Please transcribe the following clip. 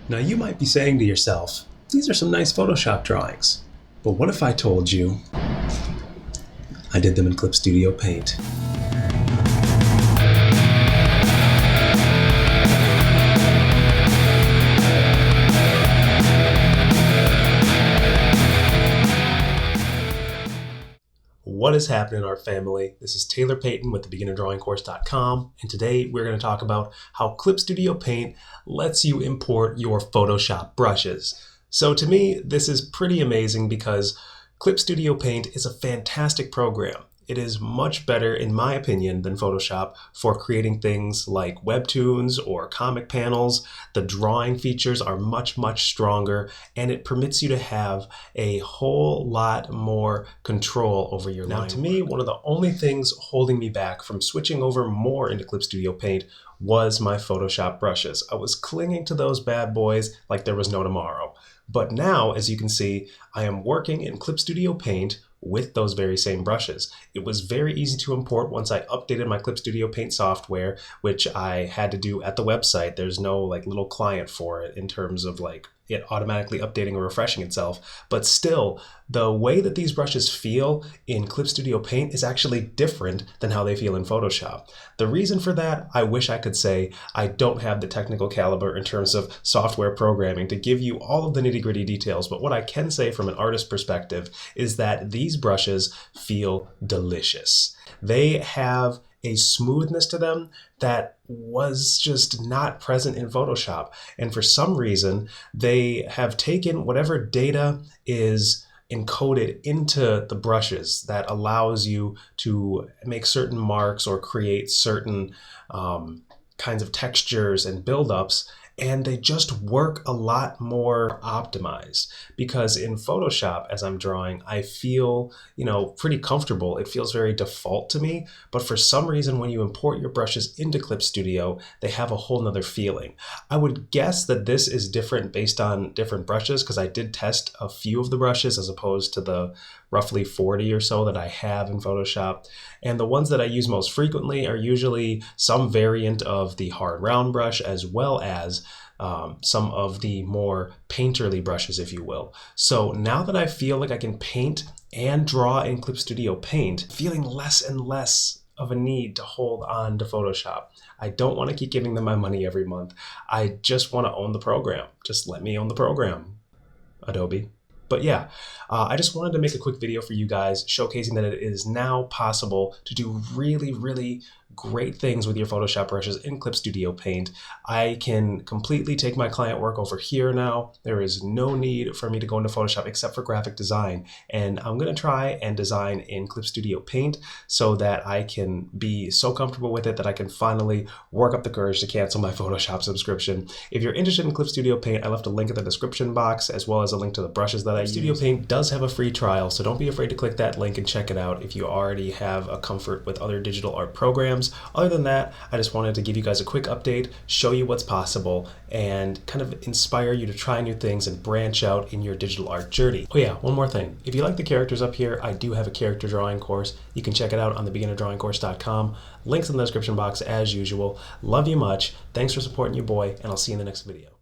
Now you might be saying to yourself, these are some nice Photoshop drawings. But what if I told you I did them in Clip Studio Paint? What is happening, art family? This is Taylor Payton with thebeginnerdrawingcourse.com, and today we're going to talk about how Clip Studio Paint lets you import your Photoshop brushes. So to me, this is pretty amazing because Clip Studio Paint is a fantastic program. It is much better, in my opinion, than Photoshop for creating things like webtoons or comic panels. The drawing features are much, much stronger, and it permits you to have a whole lot more control over your line. Now, to me, one of the only things holding me back from switching over more into Clip Studio Paint was my Photoshop brushes. I was clinging to those bad boys like there was no tomorrow. But now, as you can see, I am working in Clip Studio Paint with those very same brushes. It was very easy to import once I updated my Clip Studio Paint software, which I had to do at the website. There's no little client for it in terms of it automatically updating or refreshing itself. But still, the way that these brushes feel in Clip Studio Paint is actually different than how they feel in Photoshop. The reason for that, I wish I could say. I don't have the technical caliber in terms of software programming to give you all of the nitty-gritty details, but what I can say from an artist perspective is that these brushes feel delicious. They have a smoothness to them that was just not present in Photoshop. And for some reason, they have taken whatever data is encoded into the brushes that allows you to make certain marks or create certain kinds of textures and buildups, and they just work a lot more optimized. Because in Photoshop, as I'm drawing, I feel, pretty comfortable. It feels very default to me, but for some reason, when you import your brushes into Clip Studio, they have a whole nother feeling. I would guess that this is different based on different brushes, because I did test a few of the brushes as opposed to the roughly 40 or so that I have in Photoshop. And the ones that I use most frequently are usually some variant of the hard round brush, as well as some of the more painterly brushes, if you will. So now that I feel like I can paint and draw in Clip Studio Paint, feeling less and less of a need to hold on to Photoshop. I don't want to keep giving them my money every month. I just want to own the program. Just let me own the program, Adobe. But yeah, I just wanted to make a quick video for you guys showcasing that it is now possible to do really, really great things with your Photoshop brushes in Clip Studio Paint. I can completely take my client work over here now. There is no need for me to go into Photoshop except for graphic design. And I'm going to try and design in Clip Studio Paint so that I can be so comfortable with it that I can finally work up the courage to cancel my Photoshop subscription. If you're interested in Clip Studio Paint, I left a link in the description box as well as a link to the brushes that I use. Studio Paint does have a free trial, so don't be afraid to click that link and check it out if you already have a comfort with other digital art programs. Other than that, I just wanted to give you guys a quick update, show you what's possible, and kind of inspire you to try new things and branch out in your digital art journey. Oh yeah, one more thing. If you like the characters up here, I do have a character drawing course. You can check it out on thebeginnerdrawingcourse.com. Links in the description box as usual. Love you much. Thanks for supporting your boy, and I'll see you in the next video.